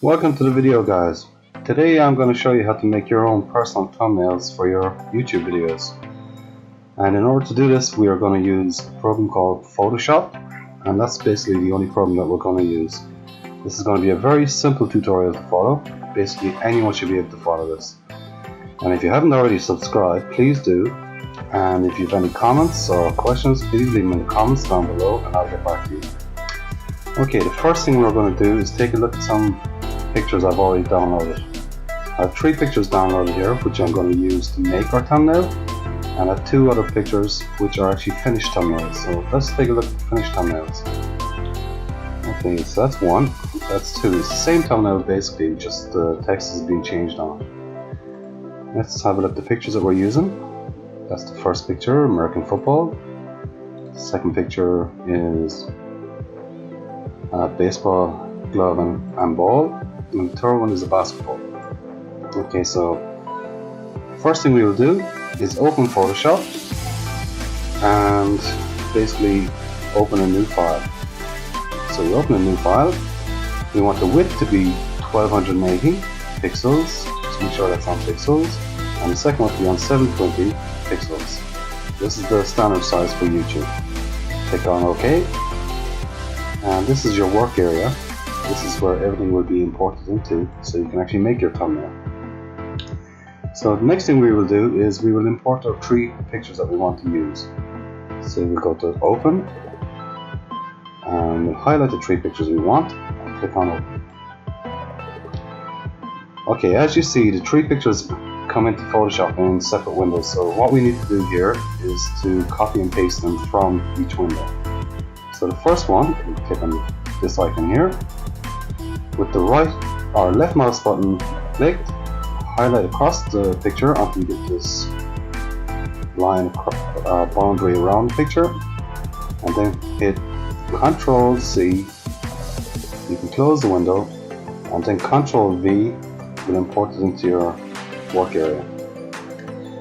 Welcome to the video, guys. Today I'm going to show you how to make your own personal thumbnails for your YouTube videos. And in order to do this, we are going to use a program called Photoshop, and that's basically the only program that we're going to use. This is going to be a very simple tutorial to follow. Basically anyone should be able to follow this. And if you haven't already subscribed, please do. And if you have any comments or questions, please leave them in the comments down below and I'll get back to you. Okay, the first thing we're going to do is take a look at some pictures I've already downloaded. I have 3 pictures downloaded here which I'm going to use to make our thumbnail, and I have 2 other pictures which are actually finished thumbnails. So let's take a look at the finished thumbnails. Okay, so that's 1, that's 2. It's the same thumbnail basically, just the text is being changed on. Let's have a look at the pictures that we're using. That's the first picture, American football. The second picture is baseball glove and ball. And the third one is a basketball. Okay, so first thing we will do is open Photoshop and basically open a new file. So we open a new file. We want the width to be 1280 pixels. Just make sure that's on pixels. And the second one to be on 720 pixels. This is the standard size for YouTube. Click on OK. And this is your work area. This is where everything will be imported into, so you can actually make your thumbnail. So the next thing we will do is we will import our 3 pictures that we want to use. So we'll go to Open, and we'll highlight the 3 pictures we want, and click on Open. Okay, as you see, the 3 pictures come into Photoshop in separate windows, so what we need to do here is to copy and paste them from each window. So the first one, we click on this icon here. With the right or left mouse button clicked, highlight across the picture until you get this line boundary around the picture, and then hit Ctrl C. You can close the window, and then Ctrl V will import it into your work area.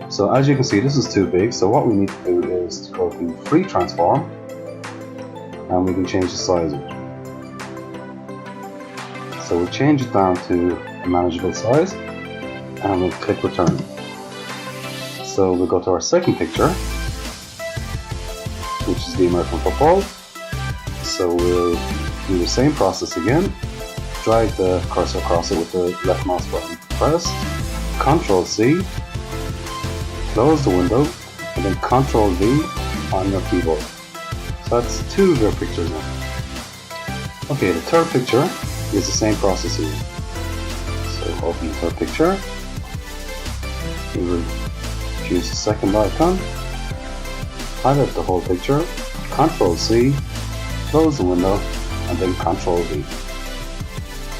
So as you can see, this is too big, so what we need to do is to go to Free Transform, and we can change the size of it. So we'll change it down to a manageable size, and we'll click Return. So we'll go to our second picture, which is the American football. So we'll do the same process again. Drag the cursor across it with the left mouse button pressed. Ctrl C, close the window, and then Ctrl V on your keyboard. So that's 2 of your pictures now. Okay, the third picture is the same process here. So open the third picture. We will choose the second icon, highlight the whole picture, Ctrl C, close the window, and then Ctrl V.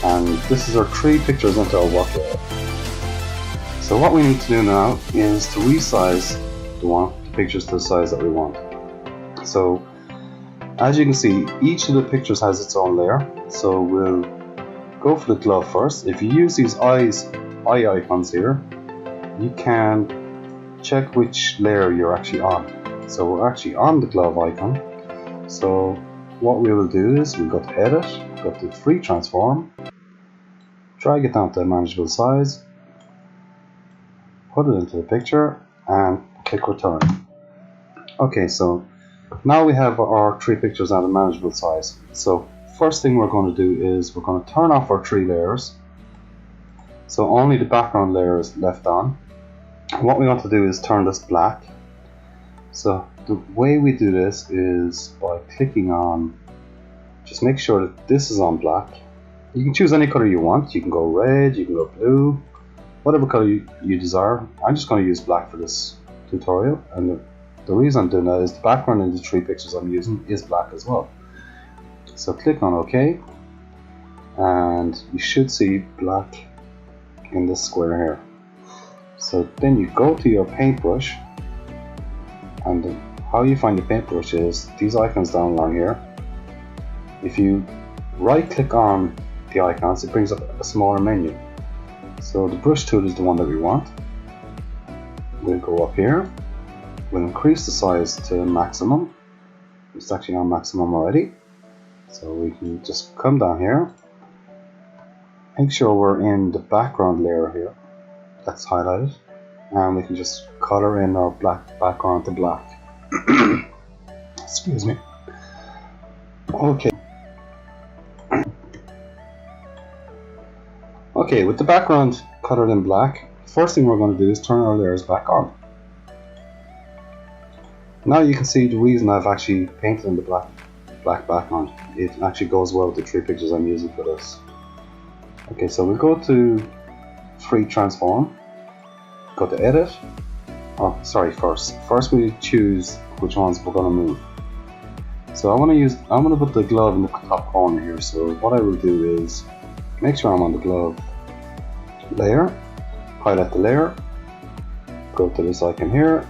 And this is our 3 pictures into our work area. So what we need to do now is to resize the pictures to the size that we want. So as you can see, each of the pictures has its own layer. So we'll go for the glove first. If you use these eye icons here, you can check which layer you're actually on. So we're actually on the glove icon. So what we will do is we'll go to Edit, go to Free Transform, drag it down to a manageable size, put it into the picture, and click Return. Okay, so now we have our 3 pictures at a manageable size. So first thing we're going to do is we're going to turn off our 3 layers. So only the background layer is left on. What we want to do is turn this black. So the way we do this is by clicking on, just make sure that this is on black. You can choose any color you want. You can go red, you can go blue, whatever color you desire. I'm just going to use black for this tutorial, and the reason I'm doing that is the background in the 3 pictures I'm using is black as well. So click on OK, and you should see black in this square here. So then you go to your paintbrush, and how you find the paintbrush is these icons down along here. If you right click on the icons, it brings up a smaller menu. So the brush tool is the one that we want. We'll go up here, we'll increase the size to maximum. It's actually on maximum already. So we can just come down here, make sure we're in the background layer here that's highlighted, and we can just color in our black background to black. Excuse me. Okay, with the background colored in black, first thing we're going to do is turn our layers back on. Now you can see the reason I've actually painted in the black background. It actually goes well with the 3 pictures I'm using for this. Okay, so we'll go to Free Transform, go to Edit. Oh, sorry, first we choose which ones we're going to move. So I'm going to put the glove in the top corner here. So what I will do is make sure I'm on the glove layer, highlight the layer, go to this icon here,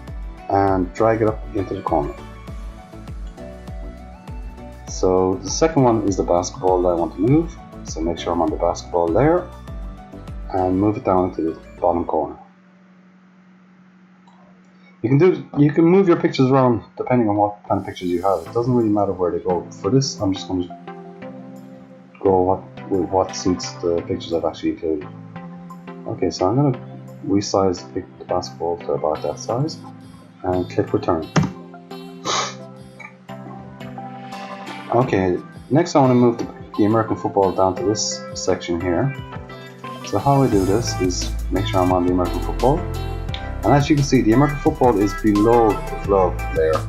and drag it up into the corner. So the second one is the basketball that I want to move. So make sure I'm on the basketball layer and move it down to the bottom corner. You can move your pictures around depending on what kind of pictures you have. It doesn't really matter where they go. For this, I'm just going to go with what suits the pictures I've actually included. Okay, so I'm going to resize the basketball to about that size and click return. Okay, next I want to move the American football down to this section here. So how I do this is make sure I'm on the American football, and as you can see, the American football is below the glove layer.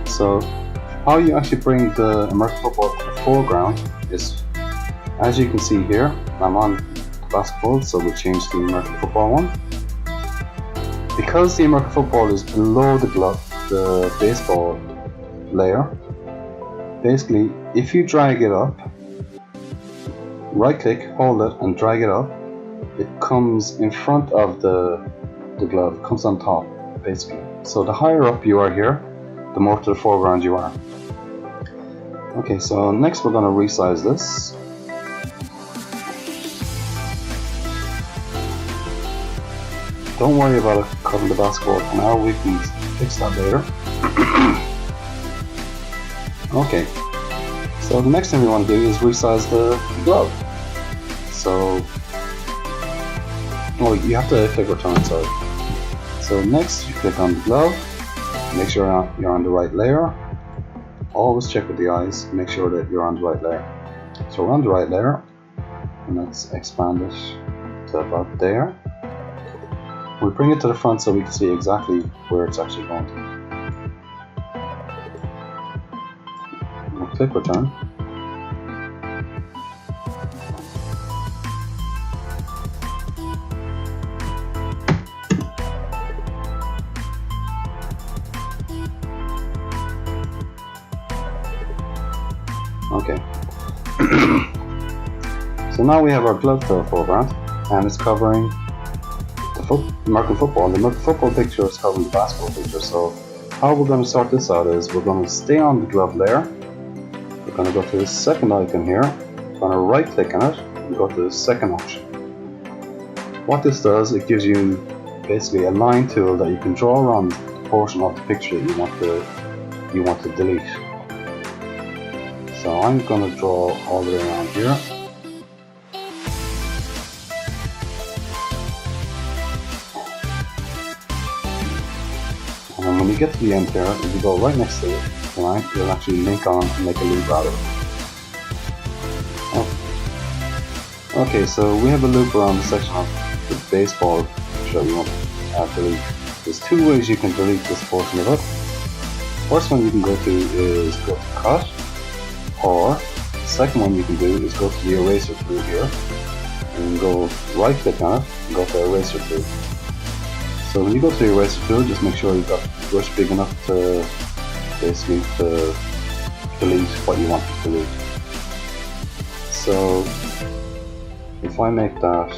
So how you actually bring the American football to the foreground is, as you can see here, I'm on the basketball, so we'll change the American football one. Because the American football is below the glove, the baseball layer, basically if you drag it up, right click, hold it and drag it up, it comes in front of the glove, it comes on top basically. So the higher up you are here, the more to the foreground you are. Okay, so next we're going to resize this. Don't worry about it cutting the basketball for now, we can fix that later. Okay, so the next thing we want to do is resize the glove. So, oh, you have to click return, sorry. So next you click on the glove, make sure you're on the right layer. Always check with the eyes, make sure that you're on the right layer. So we're on the right layer, and let's expand it to about there. We bring it to the front so we can see exactly where it's actually going to. We'll click return. Okay. So now we have our glove to the foreground, and it's covering the American football. The American football picture is covering the basketball picture. So how we're going to sort this out is we're going to stay on the glove layer. We're going to go to the second icon here. We're going to right click on it and go to the second option. What this does, it gives you basically a line tool that you can draw around the portion of the picture that you want to delete. So I'm going to draw all the way around here. And when you get to the end here, if you go right next to it, right, you'll actually link on and make a loop out of it. Oh. Okay, so we have a loop around the section of the baseball that we want to delete. There's two ways you can delete this portion of it. First one you can go to is go to cut, or the second one you can do is go to the eraser tool here and go right click on it and go to eraser tool. So when you go to the eraser tool, just make sure you've got the brush big enough to basically to delete what you want to delete. So if I make that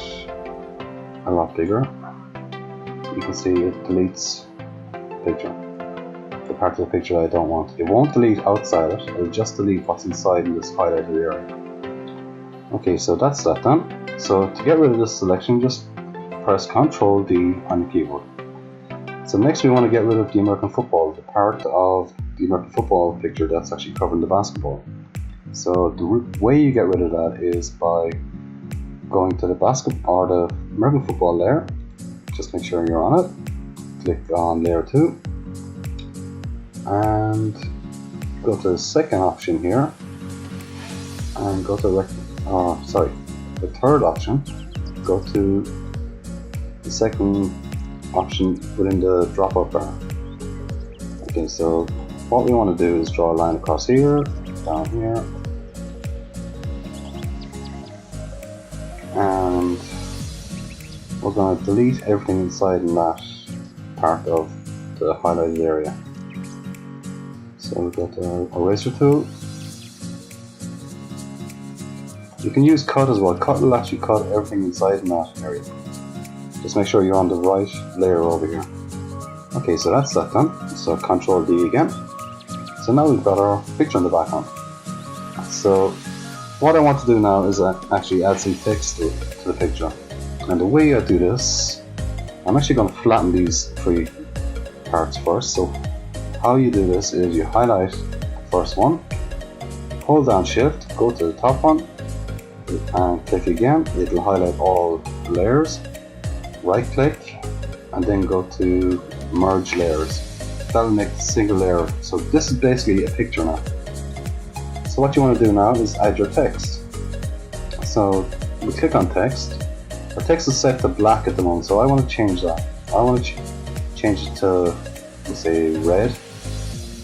a lot bigger, you can see it deletes the picture, the part of the picture I don't want. It won't delete outside it, it'll just delete what's inside in this highlighted area. Okay, so that's that done. So to get rid of this selection, just press Ctrl D on your keyboard. So next we want to get rid of the American football, the part of the American football picture that's actually covering the basketball. So the way you get rid of that is by going to the basketball or the American football layer. Just make sure you're on it. Click on layer 2 and go to the second option here and go to the third option. Go to the second option within the drop-up bar. Okay, so what we want to do is draw a line across here, down here, and we're going to delete everything inside in that part of the highlighted area. So we'll go to our eraser tool. You can use cut as well. Cut will actually cut everything inside in that area. Just make sure you're on the right layer over here. Okay, so that's that done. So Control D again. So now we've got our picture in the background. So what I want to do now is actually add some text to the picture. And the way I do this, I'm actually going to flatten these 3 parts first. So how you do this is you highlight the first one, hold down Shift, go to the top one, and click again. It will highlight all layers. Right click and then go to merge layers. That'll make a single layer. So this is basically a picture now. So what you want to do now is add your text. So we click on text. Our text is set to black at the moment, so I want to change that. I want to change it to, let's say, red.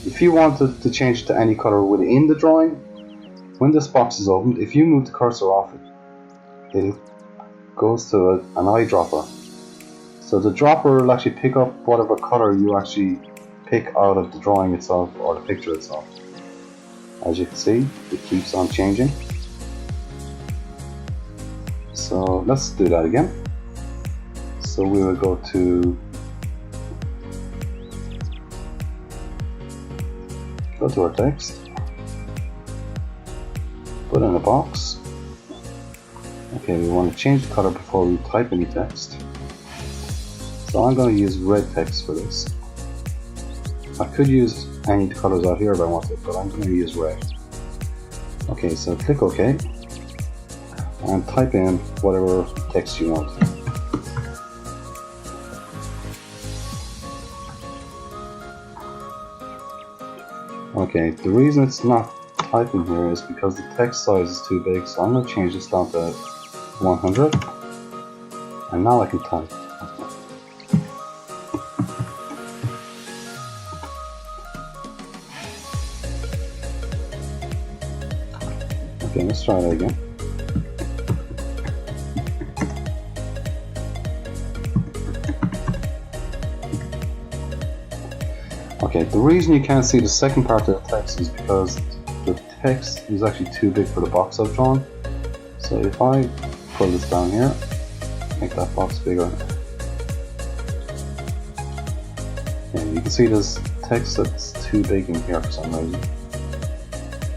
If you wanted to change it to any color within the drawing, when this box is opened, if you move the cursor off it, it goes to an eyedropper. So the dropper will actually pick up whatever color you actually pick out of the drawing itself or the picture itself. As you can see, it keeps on changing. So let's do that again. So we will go to our text, put in a box. Okay, we want to change the color before we type any text. So I'm going to use red text for this. I could use any colors out here if I wanted, but I'm going to use red. Okay, so click OK and type in whatever text you want. Okay, the reason it's not typing here is because the text size is too big, so I'm going to change this down to 100 and now I can type. Okay, let's try that again. Okay, the reason you can't see the second part of the text is because the text is actually too big for the box I've drawn. So if I pull this down here, make that box bigger. Okay, you can see there's text that's too big in here for some reason.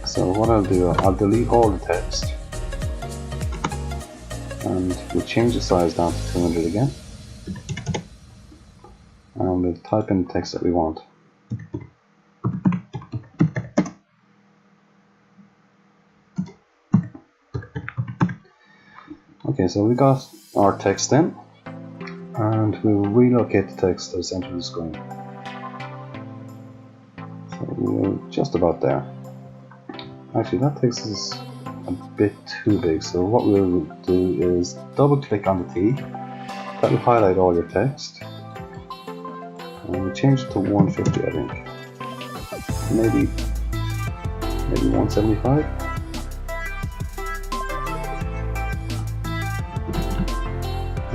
So what I'll do, I'll delete all the text and we'll change the size down to 200 again. And we'll type in the text that we want. Okay, so we got our text in, and we'll relocate the text to the center of the screen. So we're just about there. Actually, that text is a bit too big, so what we'll do is double click on the T. That will highlight all your text. And we'll change it to 150, I think. Maybe 175.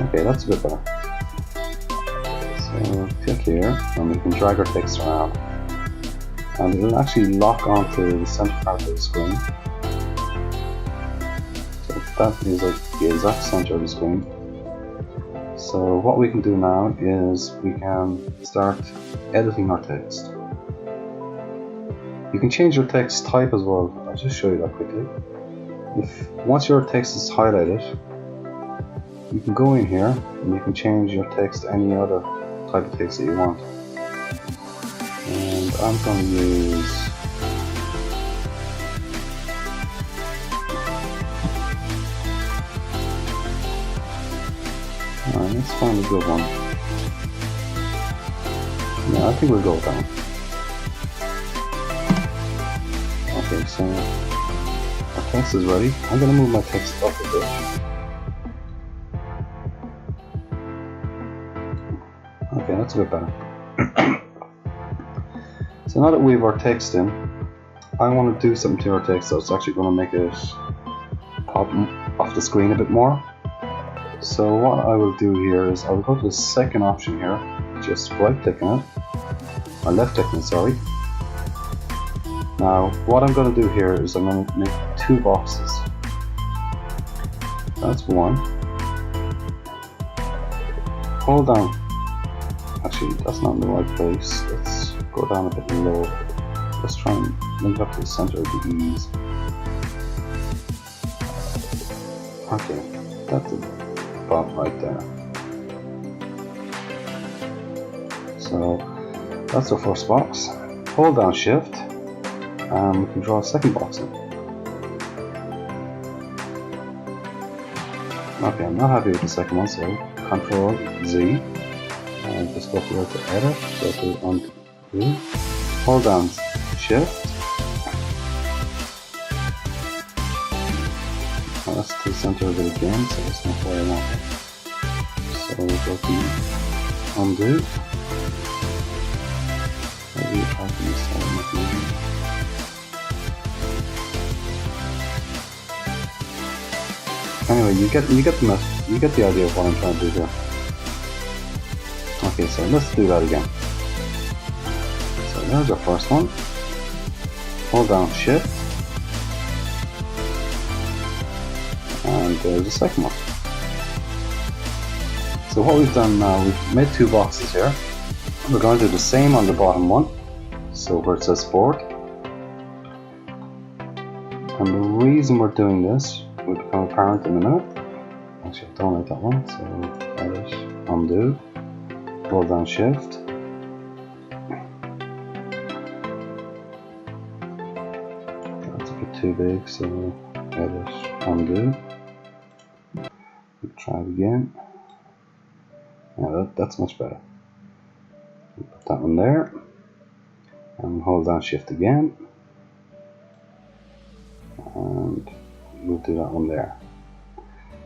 Okay, that's a bit better. So click here and we can drag our text around. And it will actually lock onto the center part of the screen. So that is like the exact center of the screen. So what we can do now is we can start editing our text. You can change your text type as well. I'll just show you that quickly. Once your text is highlighted, you can go in here and you can change your text to any other type of text that you want. And I'm going to use Alright, let's find a good one. Yeah, I think we'll go with that one. Okay, so our text is ready. I'm gonna move my text up a bit. Okay, that's a bit better. So now that we have our text in, I want to do something to our text, so it's actually going to make it pop off the screen a bit more. So what I will do here is I will go to the second option here, just right clicking it, or left clicking it, sorry. Now what I'm going to do here is I'm going to make 2 boxes. That's one. Hold down. Actually, that's not in the right place. Let's go down a bit low. Let's try and link up to the center of the E's. Okay, that's about right there. So that's our first box. Hold down Shift, and we can draw a second box in. Okay, I'm not happy with the second one, so Control Z. And just go here to edit, go to undo, hold down Shift. Well, that's to the center of it again, so it's not where I want it. So we'll go to undo. Maybe try to install it. Anyway, you get the message, you get the idea of what I'm trying to do here. Okay, so let's do that again. So there's our first one. Hold down Shift. And there's the second one. So what we've done now, we've made 2 boxes here. We're going to do the same on the bottom one. So where it says Sport. And the reason we're doing this will become apparent in a minute. Actually, I don't like that one, so edit, undo. Hold down Shift. That's a bit too big, so edit, undo. We'll try it again. Yeah, that's much better. We'll put that one there. And hold down Shift again. And we'll do that one there.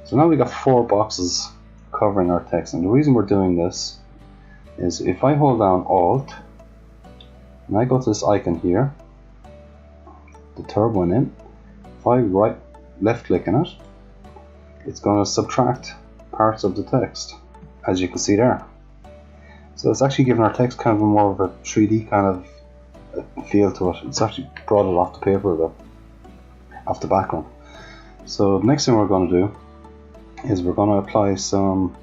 So now we've got 4 boxes covering our text. And the reason we're doing this is if I hold down Alt and I go to this icon here, the third one in, if I left click on it, it's going to subtract parts of the text, as you can see there. So it's actually giving our text kind of more of a 3D kind of feel to it. It's actually brought it off the paper a bit, off the background. So the next thing we're going to do is we're going to apply some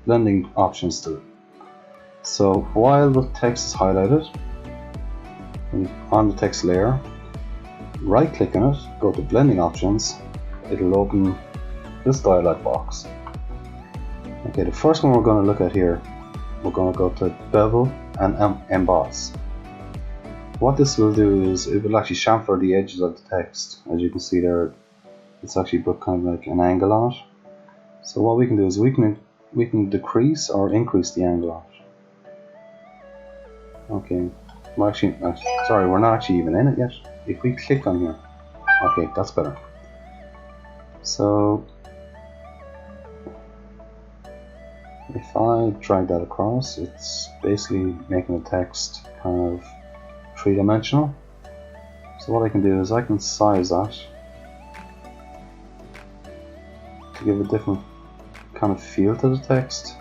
blending options to it. So while the text is highlighted on the text layer, right click on it, go to blending options, it'll open this dialog box. Okay, the first one we're going to look at here, we're going to go to bevel and emboss. What this will do is it will actually chamfer the edges of the text. As you can see there, it's actually put kind of like an angle on it. So what we can do is we can decrease or increase the angle on it. Okay, well actually, sorry, we're not actually even in it yet. If we click on here, okay, that's better. So if I drag that across, it's basically making the text kind of 3-dimensional. So what I can do is I can size that to give a different kind of feel to the text.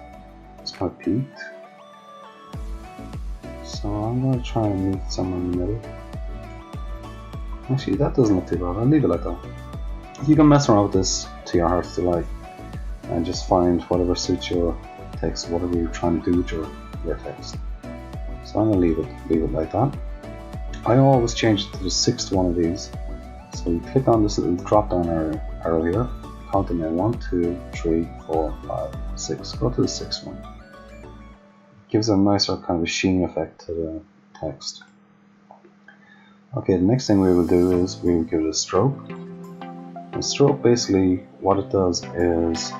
It's kind of peaked. So I'm going to try and meet somewhere in the middle. Actually, that doesn't look too bad. I'll leave it like that. You can mess around with this to your heart's delight and just find whatever suits your text, whatever you're trying to do with your text. So I'm going to leave it like that. I always change it to the 6th one of these. So you click on this little drop down arrow here, count them in 1, 2, 3, 4, 5, 6. Go to the 6th one. It gives a nicer kind of a sheen effect to the text. Okay, the next thing we will do is we will give it a stroke. The stroke, basically what it does is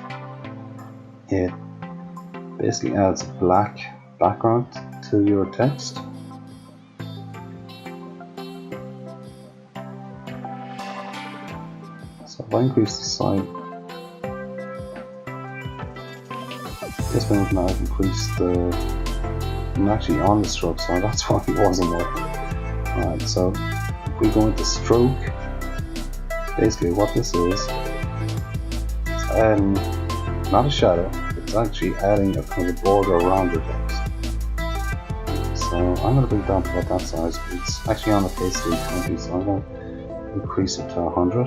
it basically adds black background to your text. So if I increase the size, this one now increase the, I'm actually on the stroke, so that's why it wasn't working. Alright, so if we go into stroke, basically what this is, it's adding, not a shadow, it's actually adding a kind of border around your text. So I'm going to bring it down to about that size. It's actually on the face 320, so I'm going to increase it to 100.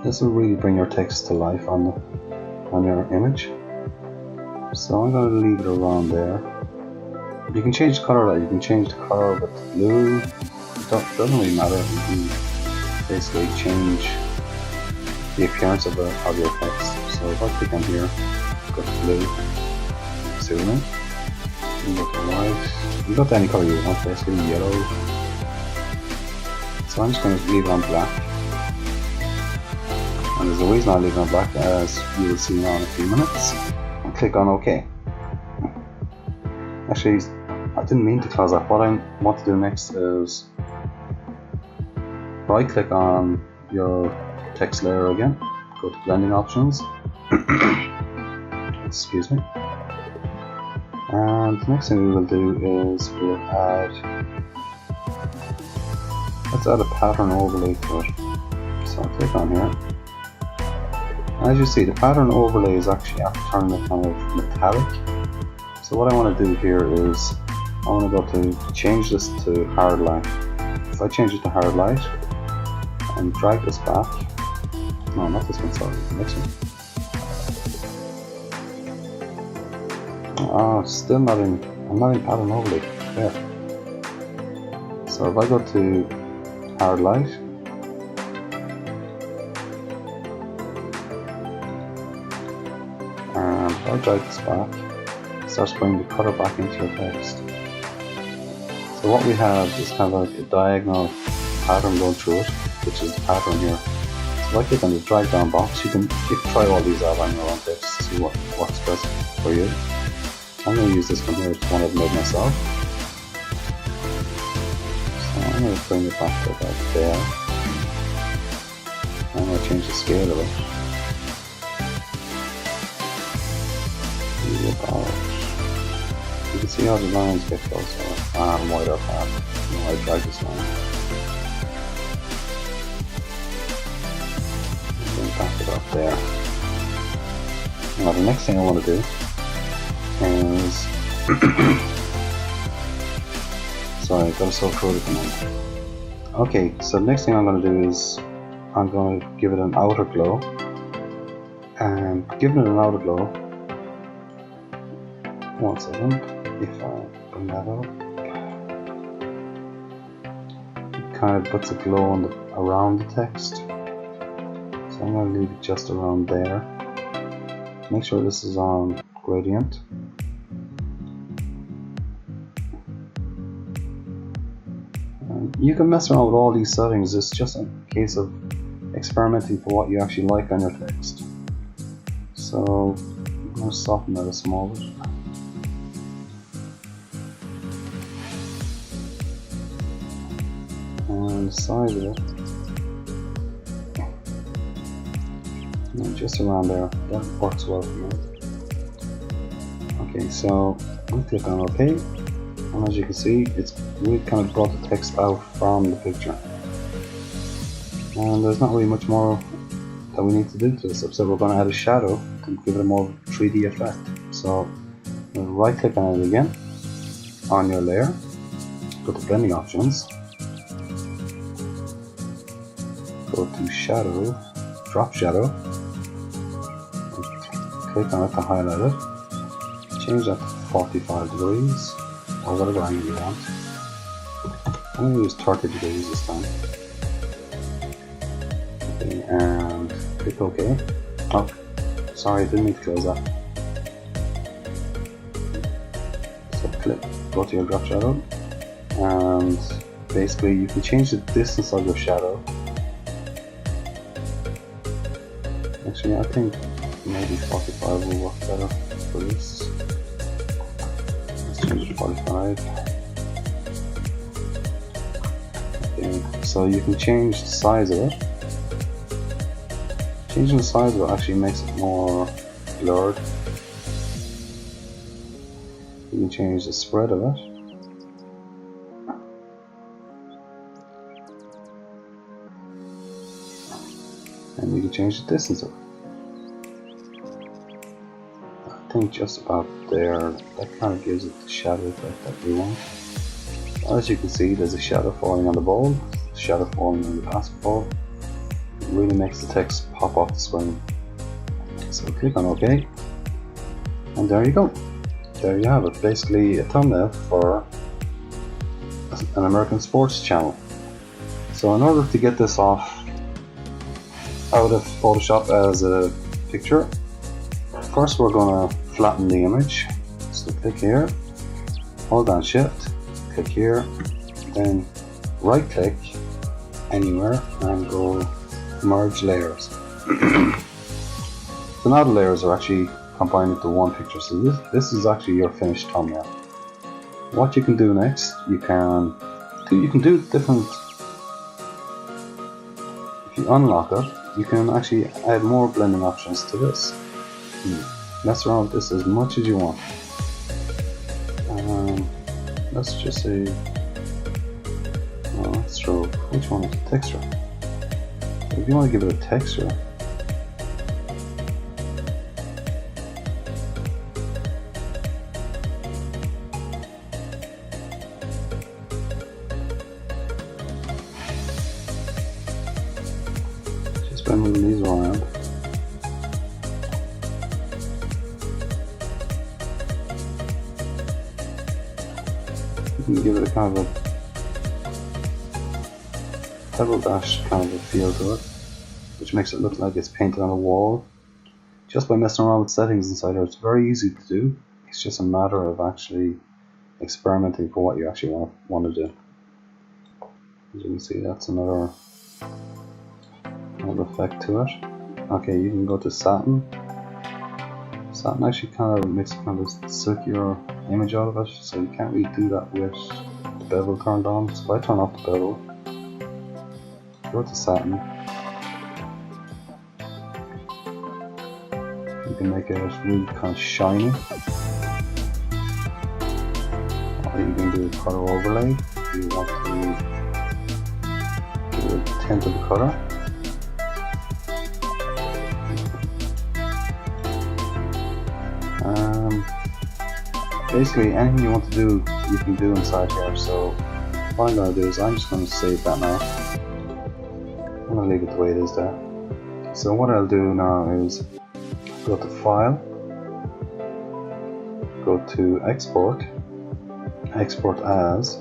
This will really bring your text to life on your image. So I'm going to leave it around there. You can change the color. You can change the color of it to blue. It doesn't really matter. You can basically change the appearance of your text. So if I click on here, go to blue, zoom in, you go to white, you go to any color you want, basically yellow. So I'm just going to leave it on black. And there's a reason I leave it on black, as you will see now in a few minutes. And click on OK. Actually, I didn't mean to close that. What I want to do next is right click on your text layer again, go to blending options, excuse me, and the next thing we will do is we'll let's add a pattern overlay to it. So I'll click on here. As you see, the pattern overlay is actually after turning it kind of metallic. So what I want to do here is I want to go to change this to hard light. If I change it to hard light and drag this back, no, not this one, sorry, the next one. Still not in, I'm not in pattern overlay, there. So if I go to hard light, and if I drag this back, it starts bringing the color back into your text. So what we have is kind of like a diagonal pattern going through it, which is the pattern here. So if I click on the drag down box, you can try all these out on your own text to see what works best for you. I'm going to use this one here, it's one I've made myself. So I'm going to bring it back to about there. I'm going to change the scale of it. You can see how the lines get closer and wider apart. You know, I drag this line. And then back it up there. Now the next thing I want to do is sorry, I've got to sort through it at the moment. Okay, so the next thing I'm going to do is I'm going to give it an outer glow. And giving it an outer glow, one second, if I bring that up, it kind of puts a glow on around the text. So I'm going to leave it just around there. Make sure this is on gradient. And you can mess around with all these settings. It's just a case of experimenting for what you actually like on your text. So I'm going to soften that a small bit. And the size of it, and just around there, that works well for me. Okay, so I'll click on OK, and as you can see, it's really kind of brought the text out from the picture. And there's not really much more that we need to do to this, except we're going to add a shadow to give it a more 3D effect. So right click on it again, on your layer, go to blending options, go to shadow, drop shadow, click on it to highlight it, change that to 45 degrees, or whatever angle you want. I'm going to use 30 degrees this time. Okay, and click OK. Oh, sorry, I didn't mean to close that. So go to your drop shadow, and basically you can change the distance of your shadow Actually, I think maybe 45 will work better for this. Let's change it to 45. Okay, so you can change the size of it. Changing the size of it actually makes it more blurred. You can change the spread of it. And you can change the distance of it. I think just about there, that kind of gives it the shadow effect that we want. As you can see, there's a shadow falling on the ball, a shadow falling on the basketball. It really makes the text pop off the screen. So click on OK, and there you go. There you have it, basically a thumbnail for an American sports channel. So in order to get this off out of Photoshop as a picture, first we're going to flatten the image. So click here, hold down Shift, click here, then right click anywhere and go merge layers. So now the layers are actually combined into one picture. So this is actually your finished thumbnail. What you can do next, you can do different. If you unlock it, you can actually add more blending options to this. Mess around with this as much as you want. Let's just say, let's throw, which one is the texture? If you want to give it a texture, just by moving these around. You can give it a kind of a pebble dash kind of a feel to it, which makes it look like it's painted on a wall. Just by messing around with settings inside here, it's very easy to do. It's just a matter of actually experimenting for what you actually want to do. As you can see, that's another effect to it. Okay, you can go to satin. Satin actually kind of makes kind of a silkier image out of it, so you can't really do that with the bevel turned on. So if I turn off the bevel, go to satin, you can make it really kind of shiny. Or you can do a color overlay if you want to give it a tint of the color. Basically anything you want to do, you can do inside here. So what I'm going to do is I'm just going to save that now. I'm going to leave it the way it is there. So what I'll do now is go to File, go to Export, Export As.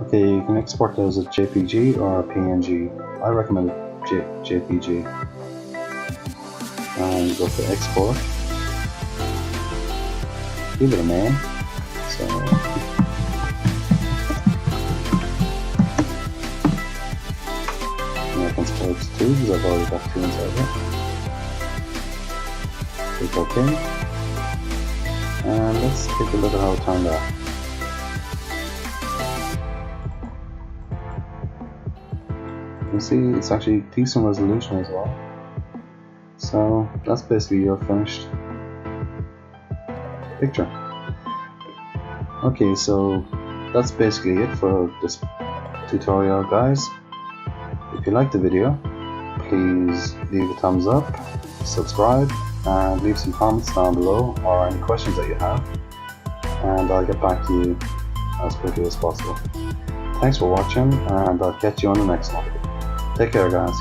Okay, you can export it as a JPG or a PNG. I recommend JPG. And go to Export. Give it a name. So American Sports 2, because I've already got 2 inside here. Click OK. And let's take a look at how it turned out. You can see it's actually decent resolution as well. So that's basically your finished picture. Okay, so that's basically it for this tutorial, guys. If you liked the video, please leave a thumbs up, subscribe, and leave some comments down below or any questions that you have, and I'll get back to you as quickly as possible. Thanks for watching, and I'll catch you on the next one. Take care, guys.